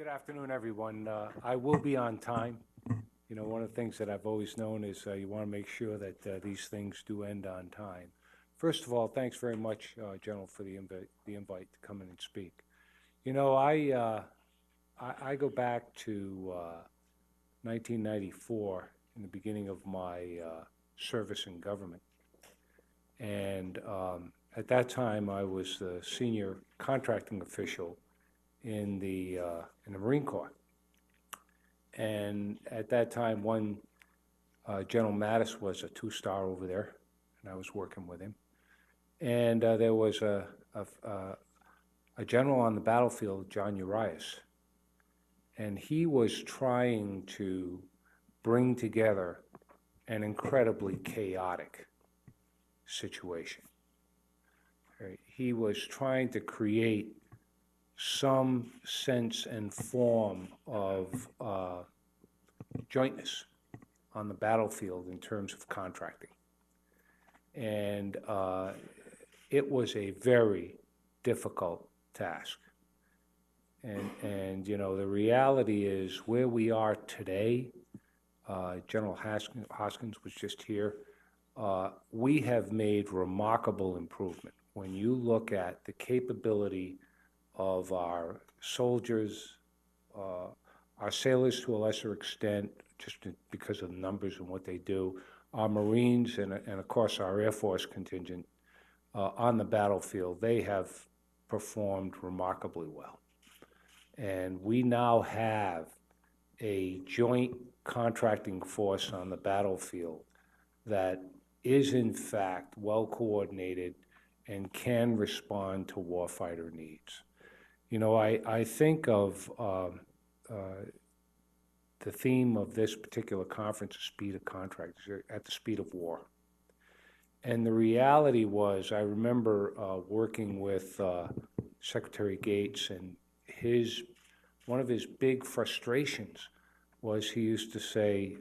Good afternoon, everyone. I will be on time. You know, one of the things that I've always known is you want to make sure that these things do end on time. First of all, thanks very much, General, for the invite to come in and speak. You know, I go back to 1994 in the beginning of my service in government. And at that time, I was the senior contracting official in the Marine Corps. And at that time, one General Mattis was a two-star over there, and I was working with him. And there was a general on the battlefield, John Urias, and he was trying to bring together an incredibly chaotic situation. He was trying to create some sense and form of jointness on the battlefield in terms of contracting. And it was a very difficult task. And you know, the reality is where we are today, General Hoskins was just here, we have made remarkable improvement. When you look at the capability of our soldiers, our sailors to a lesser extent, just because of the numbers and what they do, our Marines, and of course our Air Force contingent on the battlefield, they have performed remarkably well. And we now have a joint contracting force on the battlefield that is in fact well coordinated and can respond to warfighter needs. You know, I think of the theme of this particular conference, the speed of contracts, at the speed of war. And the reality was, I remember working with Secretary Gates, and one of his big frustrations was he used to say,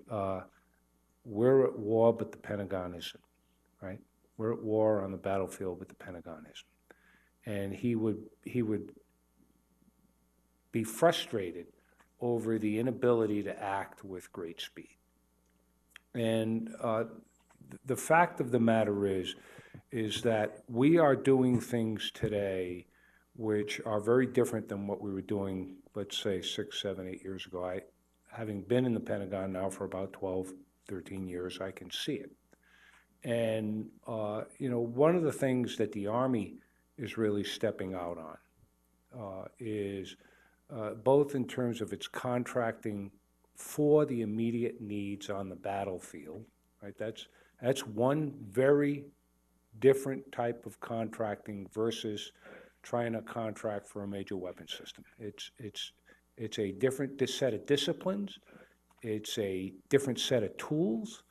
we're at war, but the Pentagon isn't, right? We're at war on the battlefield, but the Pentagon isn't. And he would be frustrated over the inability to act with great speed. And the fact of the matter is that we are doing things today which are very different than what we were doing, let's say, 6, 7, 8 years ago. Having been in the Pentagon now for about 12, 13 years, I can see it. And, you know, one of the things that the Army is really stepping out on is both in terms of its contracting for the immediate needs on the battlefield, right? That's one very different type of contracting versus trying to contract for a major weapon system. It's a different set of disciplines. It's a different set of tools.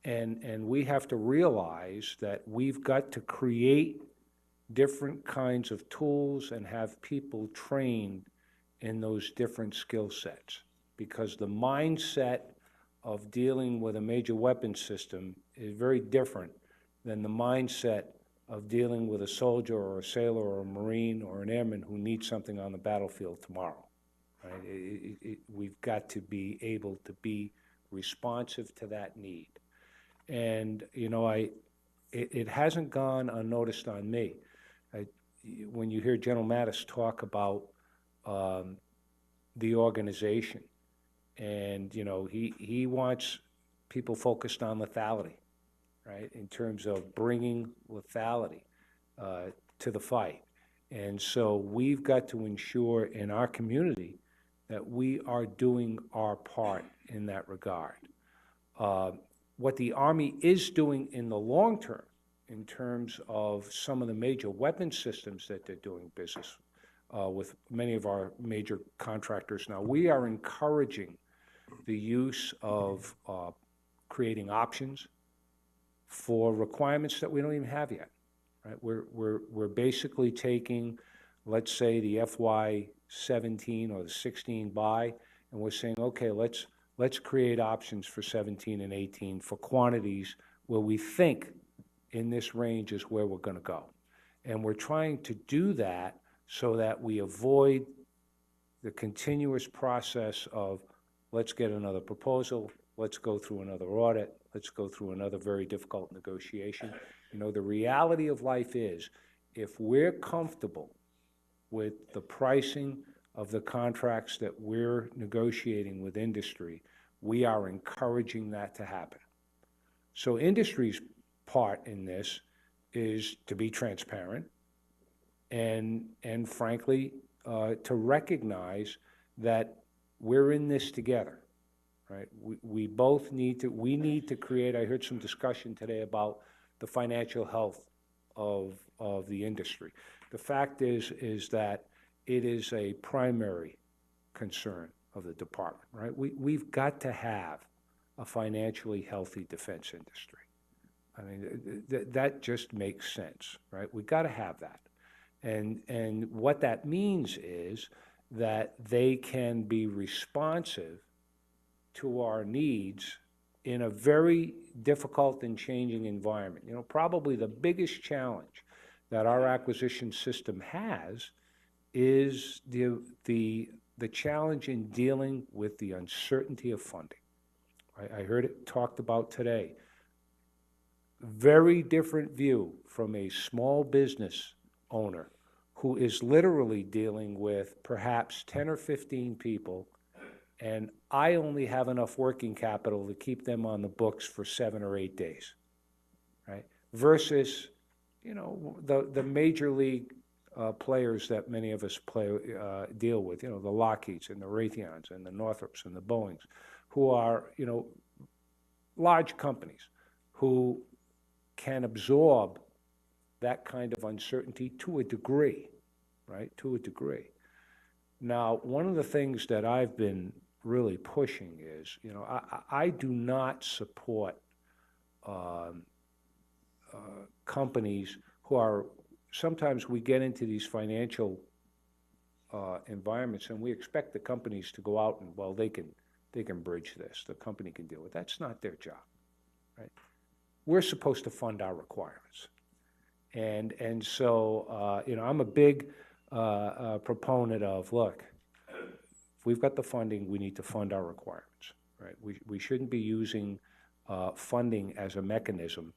And we have to realize that we've got to create different kinds of tools and have people trained in those different skill sets, because the mindset of dealing with a major weapon system is very different than the mindset of dealing with a soldier or a sailor or a Marine or an airman who needs something on the battlefield tomorrow. Right? We've got to be able to be responsive to that need. And, you know, it hasn't gone unnoticed on me. When you hear General Mattis talk about the organization, and, you know, he wants people focused on lethality, right, in terms of bringing lethality to the fight. And so we've got to ensure in our community that we are doing our part in that regard. What the Army is doing in the long term, in terms of some of the major weapon systems that they're doing business with many of our major contractors now, we are encouraging the use of creating options for requirements that we don't even have yet. Right? We're basically taking, let's say, the FY17 or the 16 buy, and we're saying, okay, let's create options for 17 and 18 for quantities where we think in this range is where we're going to go. And we're trying to do that so that we avoid the continuous process of let's get another proposal, let's go through another audit, let's go through another very difficult negotiation. You know, the reality of life is, if we're comfortable with the pricing of the contracts that we're negotiating with industry, we are encouraging that to happen. So industry's part in this is to be transparent and frankly, to recognize that we're in this together, right? We both need to create, I heard some discussion today about the financial health of the industry. The fact is that it is a primary concern of the department, right? We've got to have a financially healthy defense industry. I mean, that just makes sense, right? We've got to have that. And what that means is that they can be responsive to our needs in a very difficult and changing environment. You know, probably the biggest challenge that our acquisition system has is the challenge in dealing with the uncertainty of funding. I heard it talked about today. Very different view from a small business owner who is literally dealing with perhaps 10 or 15 people, and I only have enough working capital to keep them on the books for 7 or 8 days, right? Versus, you know, the major league players that many of us deal with, you know, the Lockheeds and the Raytheons and the Northrops and the Boeings, who are, you know, large companies who can absorb that kind of uncertainty to a degree, right? To a degree. Now, one of the things that I've been really pushing is, you know, I do not support companies who are, sometimes we get into these financial environments and we expect the companies to go out and, well, they can bridge this, the company can deal with it. That's not their job, right? We're supposed to fund our requirements. And so, you know, I'm a big proponent of, look, if we've got the funding, we need to fund our requirements, right? We shouldn't be using funding as a mechanism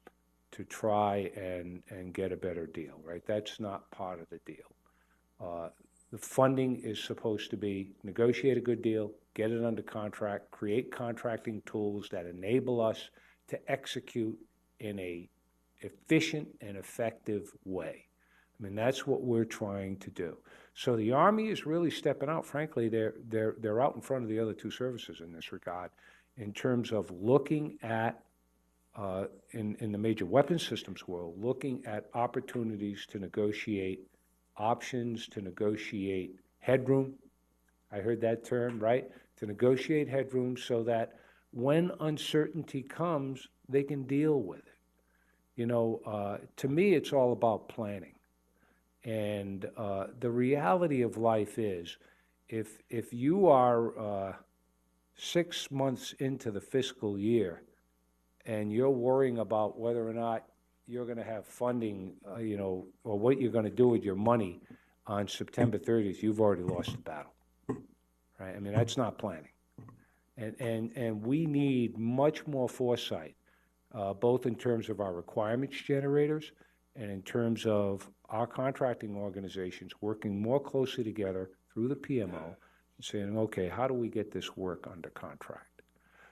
to try and get a better deal, right? That's not part of the deal. The funding is supposed to be negotiate a good deal, get it under contract, create contracting tools that enable us to execute in a efficient and effective way. I mean, that's what we're trying to do. So the Army is really stepping out. Frankly, they're out in front of the other two services in this regard in terms of looking at, in the major weapons systems world, looking at opportunities to negotiate options, to negotiate headroom. I heard that term, right? To negotiate headroom so that when uncertainty comes, they can deal with it. You know, to me, it's all about planning. And the reality of life is, if you are 6 months into the fiscal year and you're worrying about whether or not you're going to have funding, you know, or what you're going to do with your money on September 30th, you've already lost the battle, right? I mean, that's not planning. And we need much more foresight, both in terms of our requirements generators and in terms of our contracting organizations working more closely together through the PMO and saying, okay, how do we get this work under contract?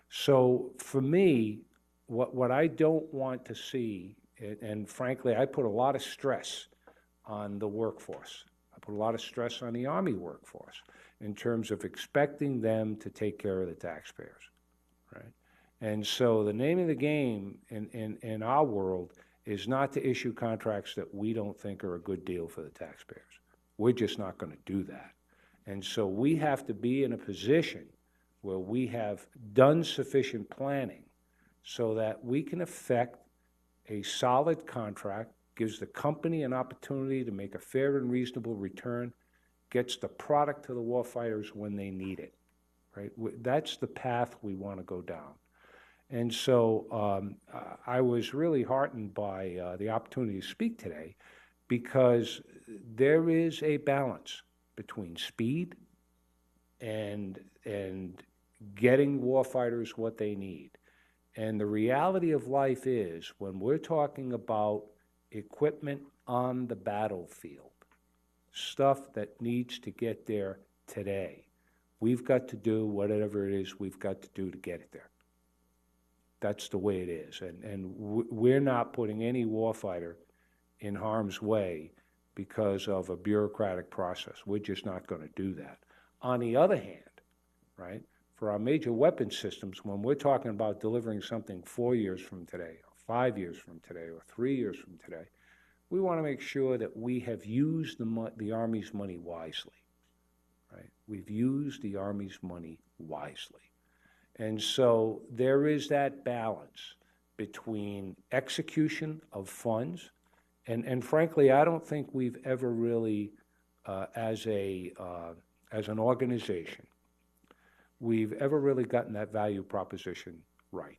So for me, what I don't want to see, and frankly, I put a lot of stress on the workforce. I put a lot of stress on the Army workforce in terms of expecting them to take care of the taxpayers, right? And so the name of the game in our world is not to issue contracts that we don't think are a good deal for the taxpayers. We're just not going to do that. And so we have to be in a position where we have done sufficient planning so that we can effect a solid contract, gives the company an opportunity to make a fair and reasonable return, gets the product to the warfighters when they need it, right? That's the path we want to go down. And so I was really heartened by the opportunity to speak today, because there is a balance between speed and getting warfighters what they need. And the reality of life is, when we're talking about equipment on the battlefield, stuff that needs to get there today, we've got to do whatever it is we've got to do to get it there. That's the way it is. And we're not putting any warfighter in harm's way because of a bureaucratic process. We're just not going to do that. On the other hand, right, for our major weapon systems, when we're talking about delivering something 4 years from today, or 5 years from today, or 3 years from today, we want to make sure that we have used the Army's money wisely, right? We've used the Army's money wisely. And so there is that balance between execution of funds, and frankly, I don't think we've ever really, as an organization, we've ever really gotten that value proposition right,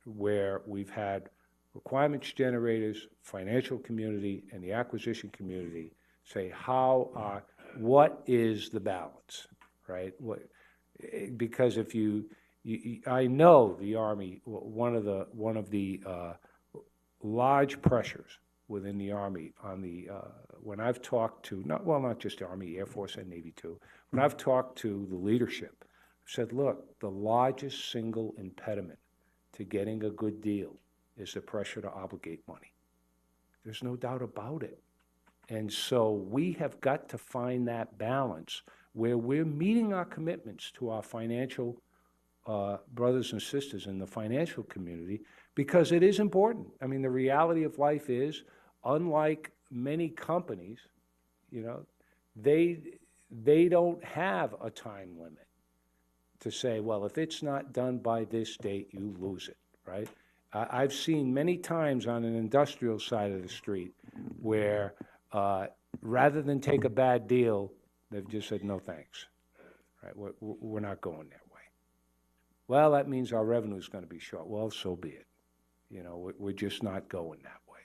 where we've had requirements generators, financial community, and the acquisition community say, what is the balance, right? Because if I know the Army, one of the large pressures within the Army on the, when I've talked to, not just the Army, Air Force, and Navy too, when I've talked to the leadership, I've said, look, the largest single impediment to getting a good deal is the pressure to obligate money. There's no doubt about it. And so we have got to find that balance where we're meeting our commitments to our financial brothers and sisters in the financial community, because it is important. I mean, the reality of life is, unlike many companies, they don't have a time limit to say, well, if it's not done by this date, you lose it, right? I've seen many times on an industrial side of the street where rather than take a bad deal, they've just said, no thanks, right? We're not going that way. Well, that means our revenue is going to be short. Well, so be it. We're just not going that way.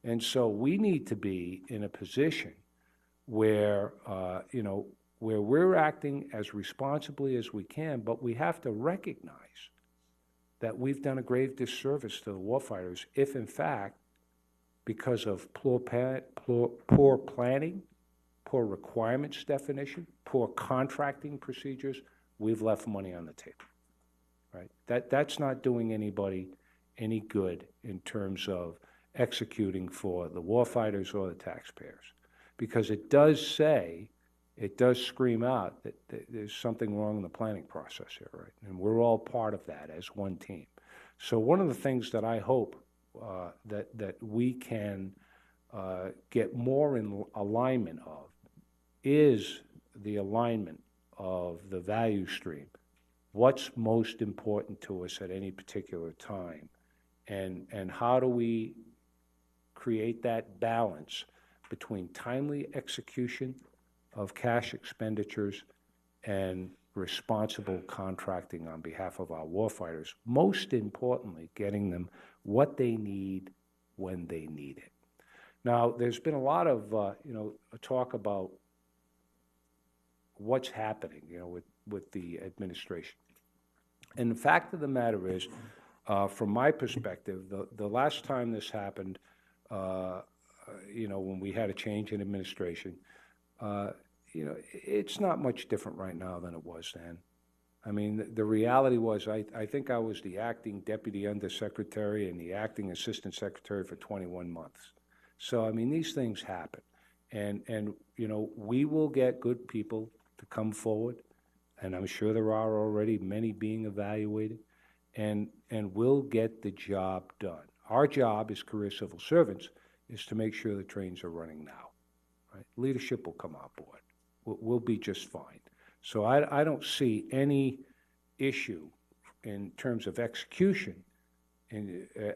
And so we need to be in a position where, where we're acting as responsibly as we can, but we have to recognize that we've done a grave disservice to the warfighters if, in fact, because of poor planning, poor requirements definition, poor contracting procedures, we've left money on the table, right? That's not doing anybody any good in terms of executing for the warfighters or the taxpayers, because it does scream out that there's something wrong in the planning process here, right? And we're all part of that as one team. So one of the things that I hope that we can get more in alignment of is the alignment of the value stream. What's most important to us at any particular time, and how do we create that balance between timely execution of cash expenditures and responsible contracting on behalf of our warfighters, most importantly, getting them what they need when they need it. Now, there's been a lot of talk about what's happening, with the administration. And the fact of the matter is, from my perspective, the last time this happened, when we had a change in administration, it's not much different right now than it was then. I mean, the reality was, I think I was the acting deputy undersecretary and the acting assistant secretary for 21 months. So, I mean, these things happen. And we will get good people to come forward, and I'm sure there are already many being evaluated, and we'll get the job done. Our job as career civil servants is to make sure the trains are running now. Right? Leadership will come on board. We'll be just fine. So I don't see any issue in terms of execution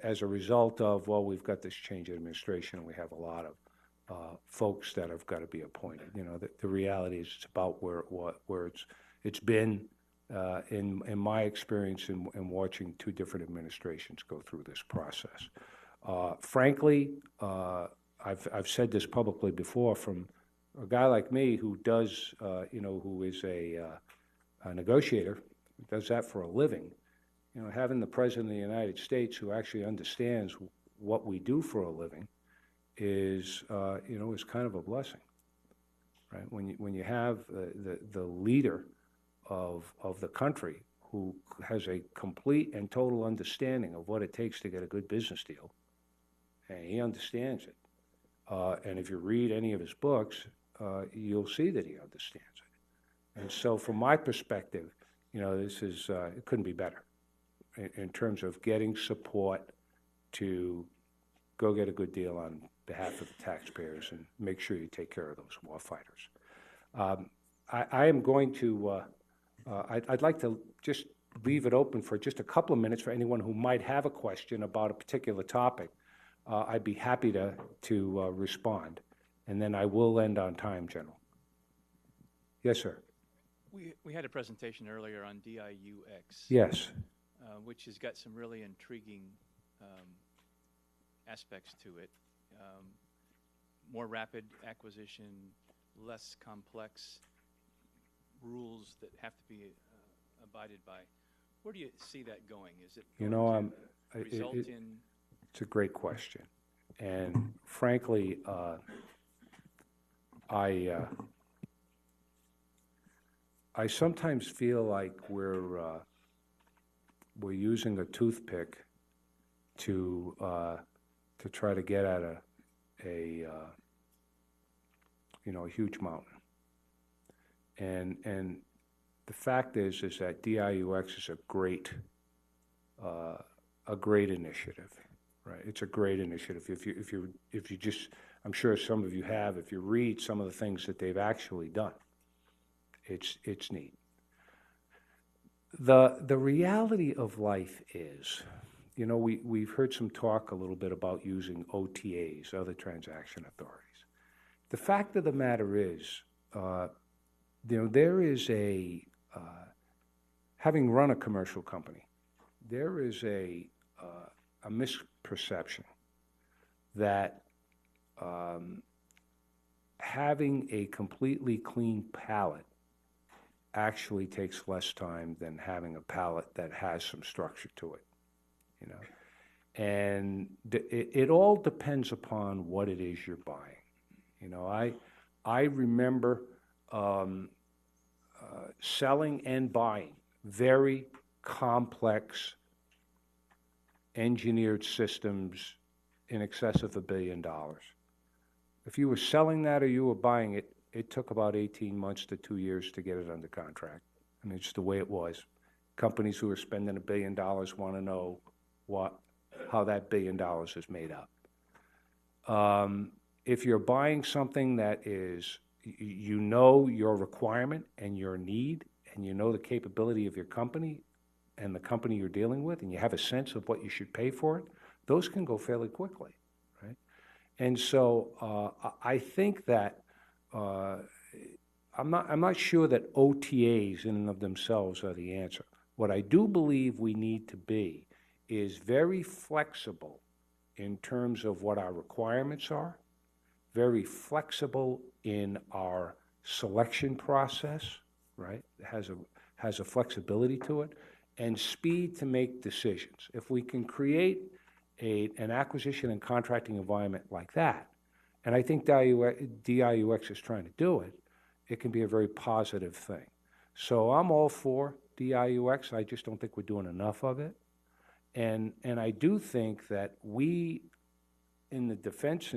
as a result of, well, we've got this change in administration and we have a lot of folks that have got to be appointed. The reality is it's about where it's been in my experience in watching two different administrations go through this process. Frankly, I've said this publicly before, from a guy like me who does, who is a negotiator, who does that for a living, having the President of the United States who actually understands what we do for a living is kind of a blessing, right? When you have the leader of the country who has a complete and total understanding of what it takes to get a good business deal, and he understands it. And if you read any of his books, you'll see that he understands it. And so from my perspective, this is, it couldn't be better in terms of getting support to go get a good deal on behalf of the taxpayers and make sure you take care of those war fighters. I am going to, I'd like to just leave it open for just a couple of minutes for anyone who might have a question about a particular topic. I'd be happy to respond, and then I will end on time, General. Yes, sir. We had a presentation earlier on DIUX. Yes. Which has got some really intriguing aspects to it. More rapid acquisition, less complex rules that have to be abided by. Where do you see that going? Is it going to result in... It's a great question. And frankly, I sometimes feel like we're using a toothpick to try to get at a huge mountain. And the fact is that DIUX is a great initiative, right? It's a great initiative. If you just, I'm sure some of you have, if you read some of the things that they've actually done, it's neat. The reality of life is, we've heard some talk a little bit about using OTAs, other transaction authorities. The fact of the matter is, there is having run a commercial company, there is a misperception that having a completely clean palette actually takes less time than having a palette that has some structure to it, And it all depends upon what it is you're buying. I remember selling and buying very complex engineered systems in excess of $1 billion. If you were selling that or you were buying it, it took about 18 months to 2 years to get it under contract. I mean, it's the way it was. Companies who are spending $1 billion want to know how that $1 billion is made up. If you're buying something that is, your requirement and your need, and the capability of your company and the company you're dealing with, and you have a sense of what you should pay for it, those can go fairly quickly, right? And so I think that I'm not sure that OTAs in and of themselves are the answer. What I do believe we need to be is very flexible in terms of what our requirements are, very flexible in our selection process, right? It has a flexibility to it, and speed to make decisions. If we can create an acquisition and contracting environment like that, and I think DIUX is trying to do it, it can be a very positive thing. So I'm all for DIUX. I just don't think we're doing enough of it. And I do think that we, in the Defense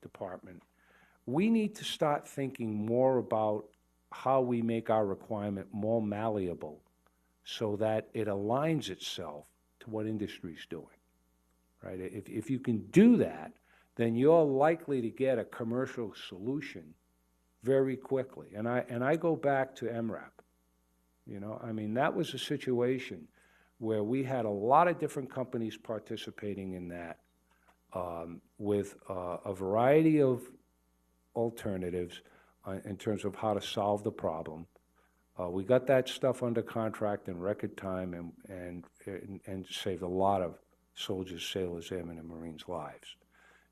Department, we need to start thinking more about how we make our requirement more malleable so that it aligns itself to what industry's doing, right? If you can do that, then you're likely to get a commercial solution very quickly. And I go back to MRAP. That was a situation where we had a lot of different companies participating in that with a variety of alternatives in terms of how to solve the problem. We got that stuff under contract in record time and saved a lot of soldiers, sailors, airmen, and Marines' lives.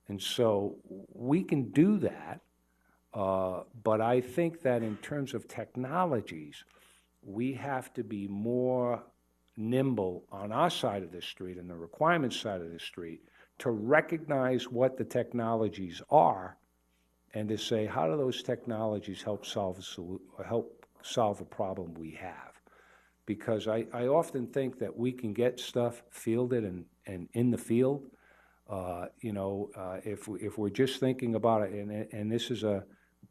And so we can do that. But I think that in terms of technologies, we have to be more nimble on our side of the street and the requirements side of the street to recognize what the technologies are and to say, how do those technologies help solve a problem we have? Because I often think that we can get stuff fielded and in the field. If we're just thinking about it, and this is a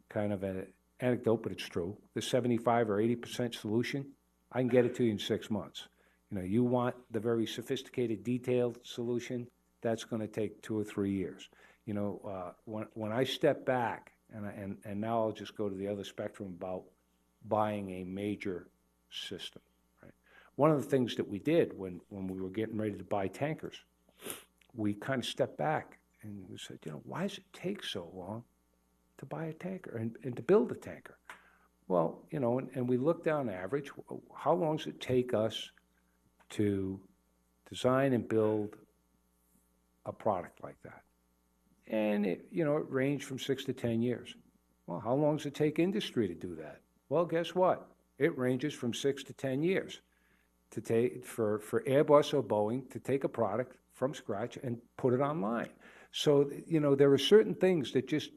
kind of an anecdote, but it's true, the 75 or 80% solution, I can get it to you in 6 months. You want the very sophisticated, detailed solution, that's going to take 2 or 3 years. When I step back, and now I'll just go to the other spectrum about buying a major system. Right? One of the things that we did when we were getting ready to buy tankers, we kind of stepped back and we said, why does it take so long to buy a tanker and to build a tanker? Well, and we looked down average, how long does it take us to design and build a product like that? And it ranged from 6 to 10 years. Well, how long does it take industry to do that? Well, guess what? It ranges from 6 to 10 years to take for Airbus or Boeing to take a product from scratch and put it online. So, there are certain things that just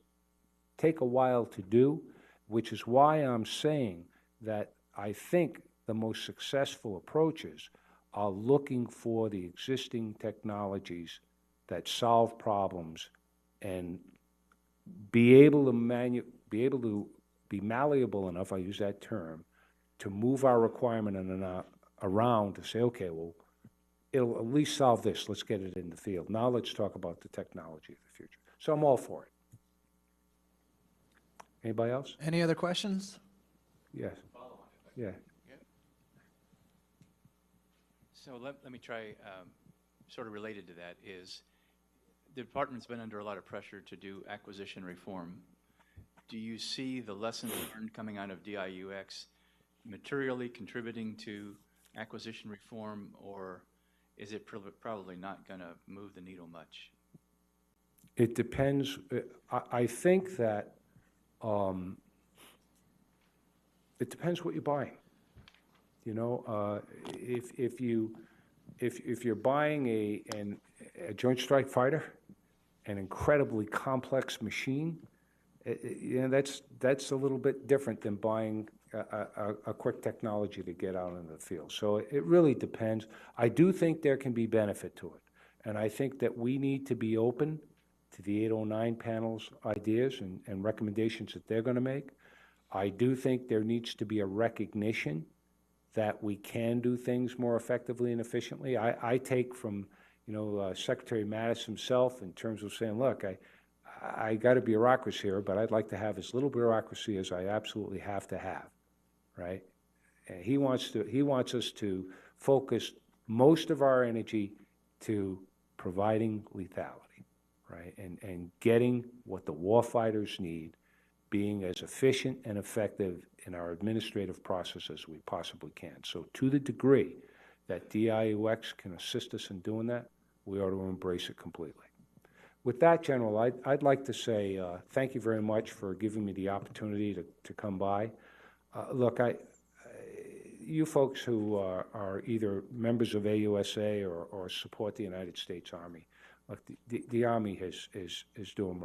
take a while to do, which is why I'm saying that I think the most successful approaches are looking for the existing technologies that solve problems and be able to be malleable enough, I use that term, to move our requirement around to say, okay, well, it'll at least solve this. Let's get it in the field. Now let's talk about the technology of the future. So I'm all for it. Anybody else? Any other questions? Yes. Yeah. So let me try, sort of related to that is, the department's been under a lot of pressure to do acquisition reform. Do you see the lessons learned coming out of DIUX materially contributing to acquisition reform, or is it probably not going to move the needle much? It depends. I think that it depends what you're buying. If you're buying a Joint Strike Fighter, an incredibly complex machine, that's a little bit different than buying a quick technology to get out into the field. So it really depends. I do think there can be benefit to it, and I think that we need to be open to the 809 panel's ideas and recommendations that they're going to make. I do think there needs to be a recognition that we can do things more effectively and efficiently. I take from Secretary Mattis himself in terms of saying, look, I got a bureaucracy here, but I'd like to have as little bureaucracy as I absolutely have to have, right? And he wants us to focus most of our energy to providing lethality, right? And getting what the warfighters need, being as efficient and effective in our administrative process as we possibly can. So to the degree that DIUX can assist us in doing that, we ought to embrace it completely. With that, General, I'd like to say thank you very much for giving me the opportunity to come by. Look, you folks who are either members of AUSA or support the United States Army, look, the Army is doing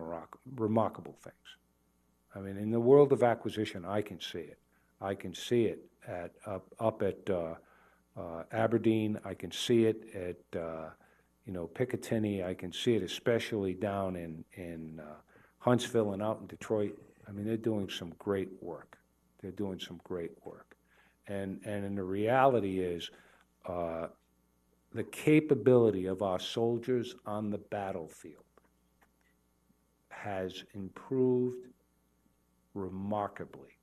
remarkable things. I mean, in the world of acquisition, I can see it. I can see it up at Aberdeen. I can see it at Picatinny. I can see it especially down in Huntsville and out in Detroit. I mean, they're doing some great work. They're doing some great work. And the reality is the capability of our soldiers on the battlefield has improved remarkably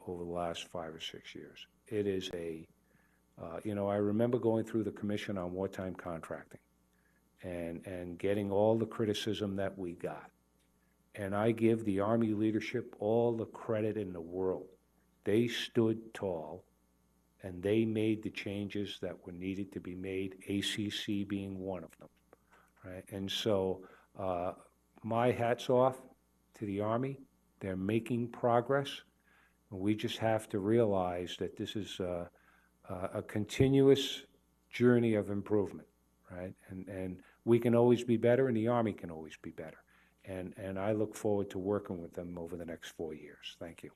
over the last 5 or 6 years. It is I remember going through the Commission on Wartime Contracting and getting all the criticism that we got. And I give the Army leadership all the credit in the world. They stood tall and they made the changes that were needed to be made, ACC being one of them, right? And so my hat's off to the Army. They're making progress. We just have to realize that this is a continuous journey of improvement, right? And we can always be better, and the Army can always be better. And I look forward to working with them over the next 4 years. Thank you.